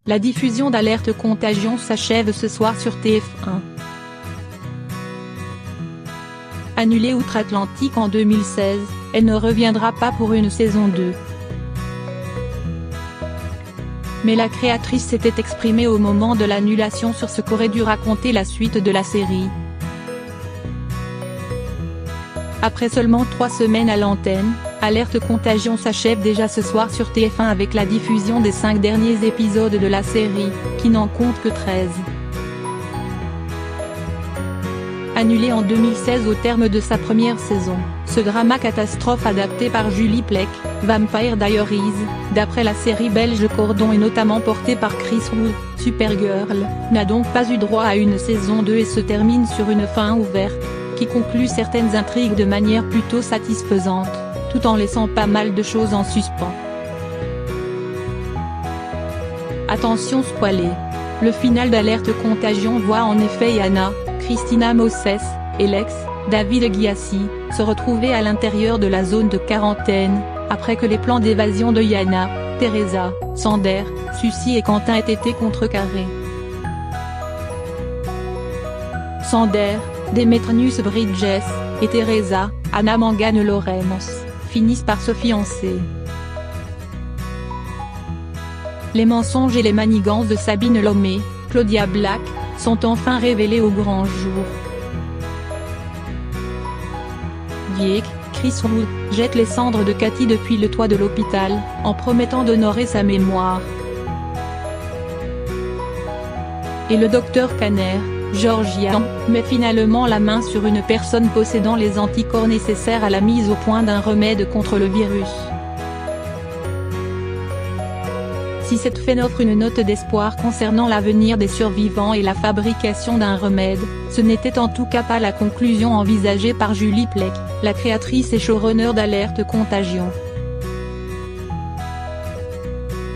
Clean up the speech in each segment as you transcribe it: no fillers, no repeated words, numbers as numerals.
La diffusion d'Alerte Contagion s'achève ce soir sur TF1. Annulée outre-Atlantique en 2016, elle ne reviendra pas pour une saison 2. Mais la créatrice s'était exprimée au moment de l'annulation sur ce qu'aurait dû raconter la suite de la série. Après seulement 3 semaines à l'antenne, Alerte Contagion s'achève déjà ce soir sur TF1 avec la diffusion des 5 derniers épisodes de la série, qui n'en compte que 13. Annulé en 2016 au terme de sa première saison, ce drama catastrophe adapté par Julie Plec, Vampire Diaries, d'après la série belge Cordon et notamment porté par Chris Wu, Supergirl, n'a donc pas eu droit à une saison 2 et se termine sur une fin ouverte, qui conclut certaines intrigues de manière plutôt satisfaisante, tout en laissant pas mal de choses en suspens. Attention spoilé. Le final d'Alerte Contagion voit en effet Yana, Christina Moses, et l'ex, David Gyasi, se retrouver à l'intérieur de la zone de quarantaine, après que les plans d'évasion de Yana, Teresa, Sander, Suzy et Quentin aient été contrecarrés. Sander, Demetrius Bridges, et Teresa, Anna Mangane Lawrence, finissent par se fiancer. Les mensonges et les manigances de Sabine Lomé, Claudia Black, sont enfin révélés au grand jour. Dieck, Chris Wu, jette les cendres de Cathy depuis le toit de l'hôpital, en promettant d'honorer sa mémoire. Et le docteur Kanner, Georgia, met finalement la main sur une personne possédant les anticorps nécessaires à la mise au point d'un remède contre le virus. Si cette fin offre une note d'espoir concernant l'avenir des survivants et la fabrication d'un remède, ce n'était en tout cas pas la conclusion envisagée par Julie Plec, la créatrice et showrunner d'Alerte Contagion.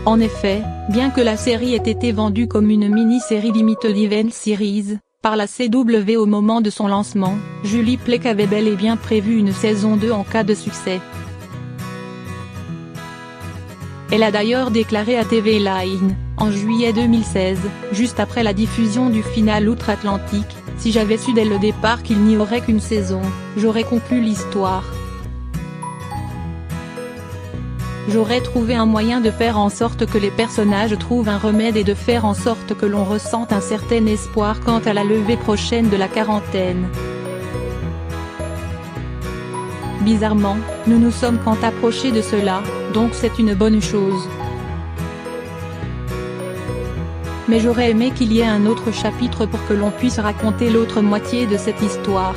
En effet, bien que la série ait été vendue comme une mini-série Limited Event Series, par la CW au moment de son lancement, Julie Plec avait bel et bien prévu une saison 2 en cas de succès. Elle a d'ailleurs déclaré à TV Line, en juillet 2016, juste après la diffusion du final outre-Atlantique, « Si j'avais su dès le départ qu'il n'y aurait qu'une saison, j'aurais conclu l'histoire. J'aurais trouvé un moyen de faire en sorte que les personnages trouvent un remède et de faire en sorte que l'on ressente un certain espoir quant à la levée prochaine de la quarantaine. » Bizarrement, nous nous sommes quand approchés de cela, donc c'est une bonne chose. Mais j'aurais aimé qu'il y ait un autre chapitre pour que l'on puisse raconter l'autre moitié de cette histoire.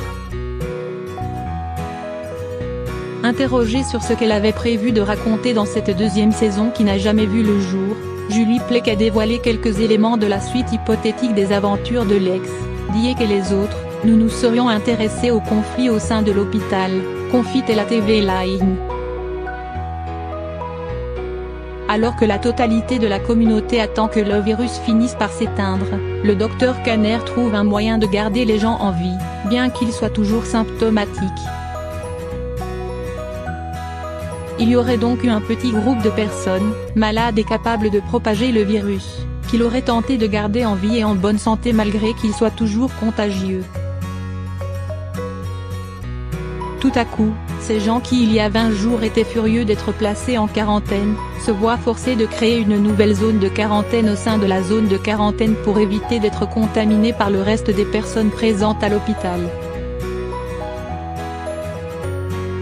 Interrogée sur ce qu'elle avait prévu de raconter dans cette deuxième saison qui n'a jamais vu le jour, Julie Plec a dévoilé quelques éléments de la suite hypothétique des aventures de l'ex, Dieck et les autres. Nous nous serions intéressés au conflit au sein de l'hôpital, confie-t-elle à TV Line. Alors que la totalité de la communauté attend que le virus finisse par s'éteindre, le docteur Kanner trouve un moyen de garder les gens en vie, bien qu'ils soient toujours symptomatiques. Il y aurait donc eu un petit groupe de personnes, malades et capables de propager le virus, qu'il aurait tenté de garder en vie et en bonne santé malgré qu'il soit toujours contagieux. Tout à coup, ces gens qui il y a 20 jours étaient furieux d'être placés en quarantaine, se voient forcés de créer une nouvelle zone de quarantaine au sein de la zone de quarantaine pour éviter d'être contaminés par le reste des personnes présentes à l'hôpital.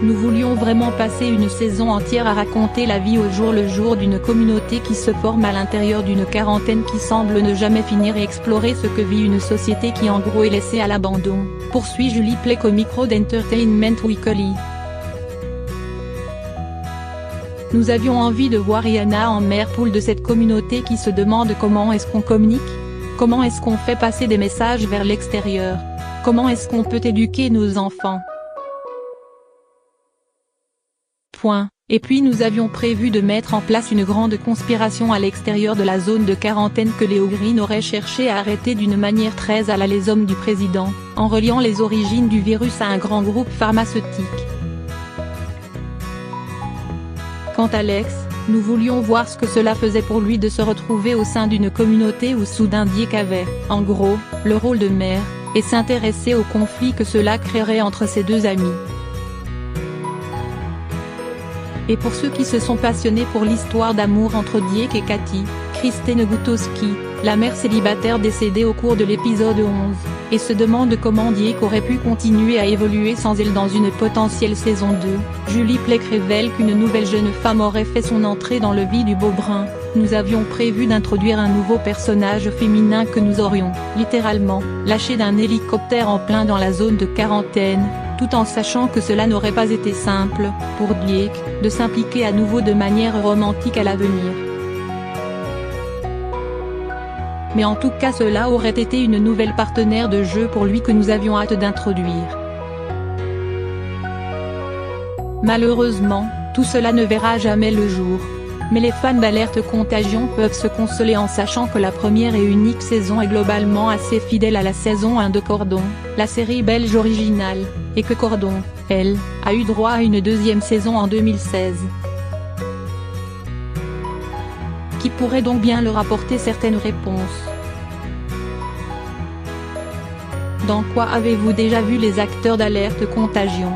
Nous voulions vraiment passer une saison entière à raconter la vie au jour le jour d'une communauté qui se forme à l'intérieur d'une quarantaine qui semble ne jamais finir et explorer ce que vit une société qui en gros est laissée à l'abandon, poursuit Julie Plec au micro d'Entertainment Weekly. Nous avions envie de voir Yana en mère poule de cette communauté qui se demande comment est-ce qu'on communique? Comment est-ce qu'on fait passer des messages vers l'extérieur? Comment est-ce qu'on peut éduquer nos enfants? Et puis nous avions prévu de mettre en place une grande conspiration à l'extérieur de la zone de quarantaine que Léo Green aurait cherché à arrêter d'une manière très à la les hommes du président, en reliant les origines du virus à un grand groupe pharmaceutique. Quant à l'ex, Nous voulions voir ce que cela faisait pour lui de se retrouver au sein d'une communauté où soudain Dick avait, en gros, le rôle de mère, et s'intéresser au conflit que cela créerait entre ses deux amis. Et pour ceux qui se sont passionnés pour l'histoire d'amour entre Dick et Katie, Kristine Gutowski, la mère célibataire décédée au cours de l'épisode 11, et se demande comment Dick aurait pu continuer à évoluer sans elle dans une potentielle saison 2, Julie Plec révèle qu'une nouvelle jeune femme aurait fait son entrée dans le vie du beau brun. Nous avions prévu d'introduire un nouveau personnage féminin que nous aurions, littéralement, lâché d'un hélicoptère en plein dans la zone de quarantaine, tout en sachant que cela n'aurait pas été simple, pour Dick, de s'impliquer à nouveau de manière romantique à l'avenir. Mais en tout cas cela aurait été une nouvelle partenaire de jeu pour lui que nous avions hâte d'introduire. Malheureusement, tout cela ne verra jamais le jour. Mais les fans d'Alerte Contagion peuvent se consoler en sachant que la première et unique saison est globalement assez fidèle à la saison 1 de Cordon, la série belge originale, et que Cordon, elle, a eu droit à une deuxième saison en 2016. Qui pourrait donc bien leur apporter certaines réponses. Dans quoi avez-vous déjà vu les acteurs d'Alerte Contagion ?